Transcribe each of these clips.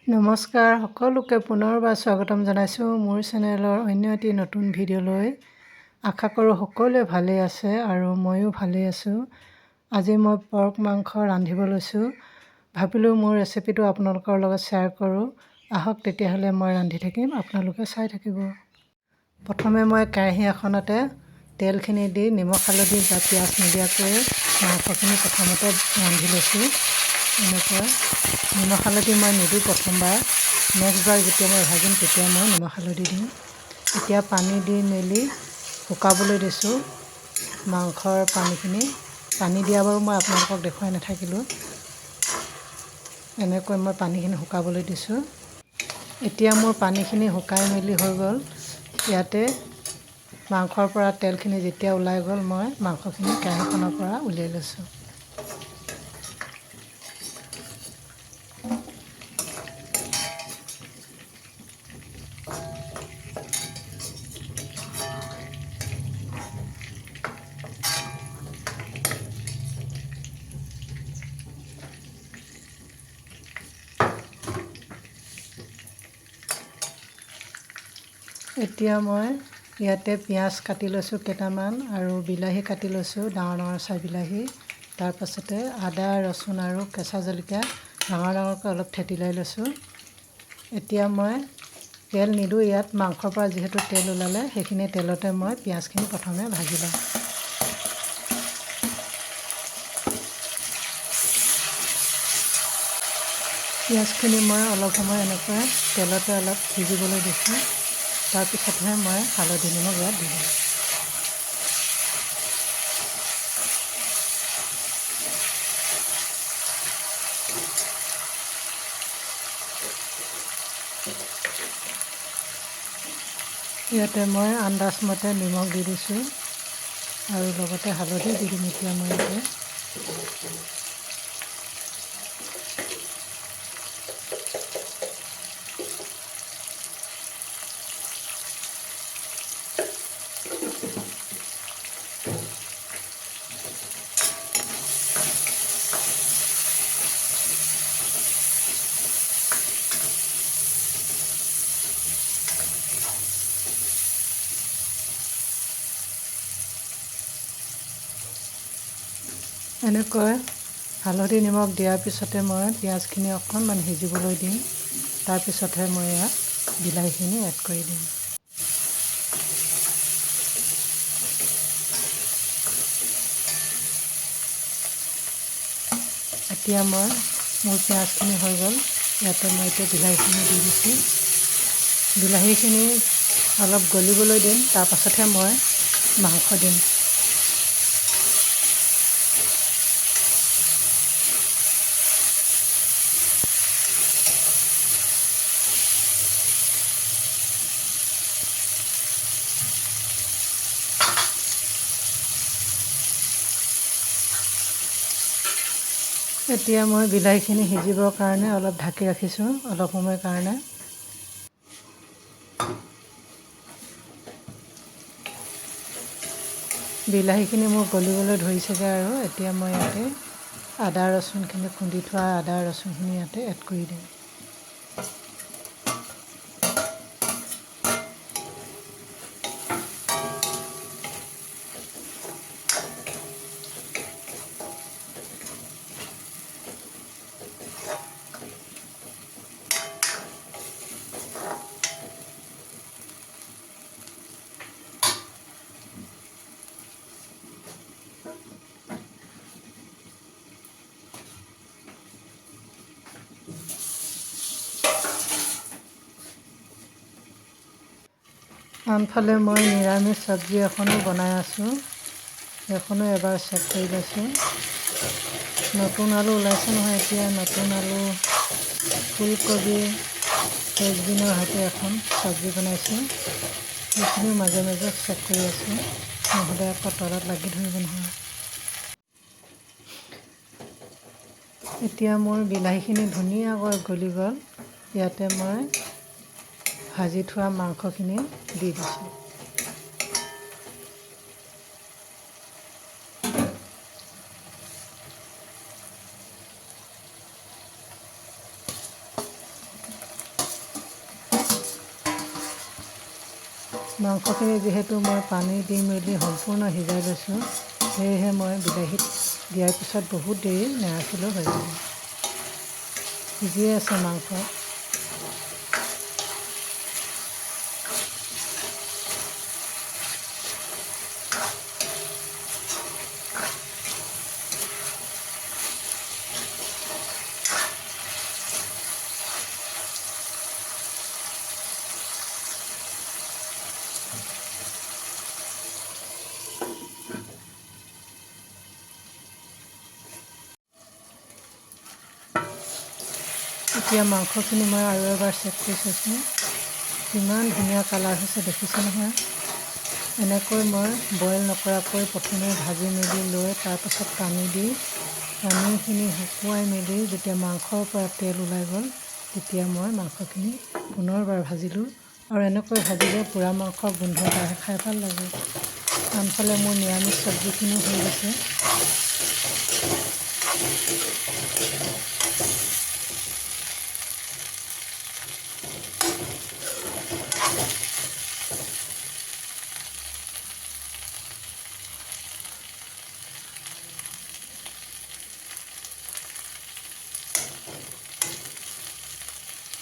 নমস্কাৰ সকলোকে পুনৰবাৰ স্বাগতম জনাইছোঁ মোৰ চেনেলৰ অন্য এটি নতুন ভিডিঅ'লৈ। আশা কৰোঁ সকলোৱে ভালেই আছে আৰু ময়ো ভালেই আছোঁ। আজি মই পৰ্ক মাংস ৰান্ধিব লৈছোঁ। ভাবিলোঁ মোৰ ৰেচিপিটো আপোনালোকৰ লগত শ্বেয়াৰ কৰোঁ। আহক তেতিয়াহ'লে মই ৰান্ধি থাকিম, আপোনালোকে চাই থাকিব। প্ৰথমে মই কেৰাহী এখনতে তেলখিনি দি নিমখ হালধি বা পিঁয়াজ নিদিয়াকৈ মাংসখিনি প্ৰথমতে ৰান্ধি লৈছোঁ। এনেকৈ নিমখ হালধি মই নিদিওঁ প্ৰথমবাৰ, নেক্সটবাৰ যেতিয়া মই ভাজিম তেতিয়া মই নিমখ হালধি দিম। এতিয়া পানী দি মেলি শুকাবলৈ দিছোঁ মাংসৰ পানীখিনি। পানী দিয়া বাৰু মই আপোনালোকক দেখুৱাই নাথাকিলোঁ। এনেকৈ মই পানীখিনি শুকাবলৈ দিছোঁ। এতিয়া মোৰ পানীখিনি শুকাই মেলি হৈ গ'ল। ইয়াতে মাংসৰ পৰা তেলখিনি যেতিয়া ওলাই গ'ল, মই মাংসখিনি কেৰাহীখনৰ পৰা উলিয়াই লৈছোঁ। এতিয়া মই ইয়াতে পিঁয়াজ কাটি লৈছোঁ কেইটামান আৰু বিলাহী কাটি লৈছোঁ, ডাঙৰ ডাঙৰ চাই বিলাহী। তাৰপাছতে আদা, ৰচুন আৰু কেঁচা জলকীয়া ডাঙৰ ডাঙৰকৈ অলপ থেতিলাই লৈছোঁ। এতিয়া মই তেল নিদিওঁ ইয়াত, মাংসৰ পৰা যিহেতু তেল ওলালে সেইখিনি তেলতে মই পিঁয়াজখিনি প্ৰথমে ভাজি লওঁ। পিঁয়াজখিনি মই অলপ সময় এনেকৈ তেলতে অলপ সিজিবলৈ দিছোঁ। তাৰপিছতহে মই হালধি নিমখ ইয়াত দি দিওঁ। ইয়াতে মই আন্দাজমতে নিমখ দি দিছোঁ আৰু লগতে হালধি দি দিম। এতিয়া মই ইয়াতে এনেকৈ হালধি নিমখ দিয়াৰ পিছতে মই পিঁয়াজখিনি অকণমান সিজিবলৈ দিম। তাৰপিছতহে মই ইয়াত বিলাহীখিনি এড কৰি দিম। এতিয়া মোৰ পিঁয়াজখিনি হৈ গ'ল। ইয়াতে মই এতিয়া বিলাহীখিনি দি দিছোঁ। বিলাহীখিনি অলপ গলিবলৈ দিম, তাৰপাছতহে মই মাংস দিম। এতিয়া মই বিলাহীখিনি সিজিবৰ কাৰণে অলপ ঢাকি ৰাখিছোঁ অলপ সময়ৰ কাৰণে। বিলাহীখিনি মোৰ গলিবলৈ ধৰিছেগৈ আৰু এতিয়া মই ইয়াতে আদা ৰচুনখিনি খুন্দি থোৱা আদা ৰচুনখিনি ইয়াতে এড কৰি দিম। আনফালে মই নিৰামিষ চব্জি এখনো বনাই আছোঁ, সেইখনো এবাৰ চেক কৰি লৈছোঁ। নতুন আলু ওলাইছে নহয় এতিয়া, নতুন আলু, ফুলকবি, ফ্ৰেঞ্চবিনৰ সৈতে এখন চব্জি বনাইছোঁ। সেইখিনিও মাজে মাজে চেক কৰি আছোঁ, নহ'লে আকৌ তলত লাগি ধৰিব নহয়। এতিয়া মোৰ বিলাহীখিনি ধুনীয়াকৈ গলি গ'ল। ইয়াতে মই ভাজি থোৱা মাংসখিনি দি দিছোঁ। মাংসখিনি যিহেতু মই পানী দি মেলি সম্পূৰ্ণ সিজাই লৈছোঁ, সেয়েহে মই বিলাহীত দিয়াৰ পিছত বহুত দেৰি নেৰাখিলেও হৈ যাব। সিজিয়ে আছে মাংস। এতিয়া মাংসখিনি মই আৰু এবাৰ চেক কৰি চাইছোঁ। কিমান ধুনীয়া কালাৰ হৈছে দেখিছে নহয়। এনেকৈ মই বইল নকৰাকৈ প্ৰথমে ভাজি মেলি লৈ তাৰপাছত পানী দি পানীখিনি শুকুৱাই মেলি যেতিয়া মাংসৰ পৰা তেল ওলাই গ'ল, তেতিয়া মই মাংসখিনি পুনৰবাৰ ভাজিলোঁ। আৰু এনেকৈ ভাজিলে পোৰা মাংসৰ গোন্ধ এটাহে, খাই ভাল লাগে। আনফালে মোৰ নিৰামিষ চব্জিখিনিও হৈ গৈছে।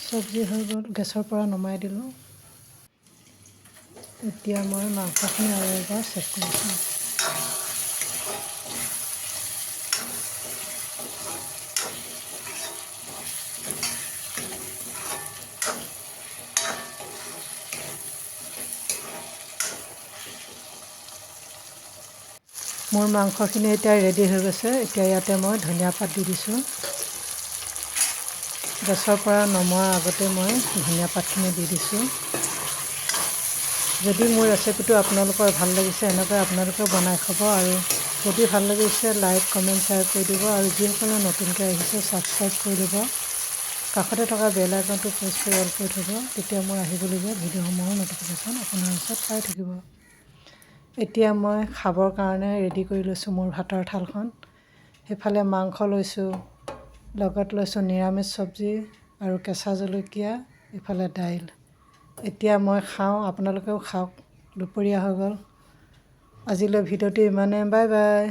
চব্জি হৈ গ'ল, গেছৰ পৰা নমাই দিলোঁ। এতিয়া মই মাংসখিনি আৰু এবাৰ চেক কৰিছোঁ। মোৰ মাংসখিনি এতিয়া ৰেডি হৈ গৈছে। এতিয়া ইয়াতে মই ধনিয়া পাত দি দিছোঁ। গেছৰ পৰা নমোৱাৰ আগতে মই ধনিয়া পাতখিনি দি দিছোঁ। যদি মোৰ ৰেচিপিটো আপোনালোকৰ ভাল লাগিছে, এনেকৈ আপোনালোকেও বনাই খাব। আৰু যদি ভাল লাগিছে লাইক, কমেণ্ট, শ্বেয়াৰ কৰি দিব। আৰু যিসকলে নতুনকৈ আহিছে ছাবস্ক্ৰাইব কৰি দিব। কাষতে থকা বেল আইকনটো প্ৰেছ কৰি অল কৰি থ'ব, তেতিয়া মোৰ আহিবলগীয়া ভিডিঅ'সমূহৰ ন'টিফিকেশ্যন আপোনাৰ ওচৰত পাই থাকিব। এতিয়া মই খাবৰ কাৰণে ৰেডি কৰি লৈছোঁ মোৰ ভাতৰ থালখন। সেইফালে মাংস লৈছোঁ, লগত লৈছোঁ নিৰামিষ চব্জি আৰু কেঁচা জলকীয়া, ইফালে দাইল। এতিয়া মই খাওঁ, আপোনালোকেও খাওক। দুপৰীয়া হৈ গ'ল। আজিলৈ ভিডিঅ'টো ইমানে। Bye bye.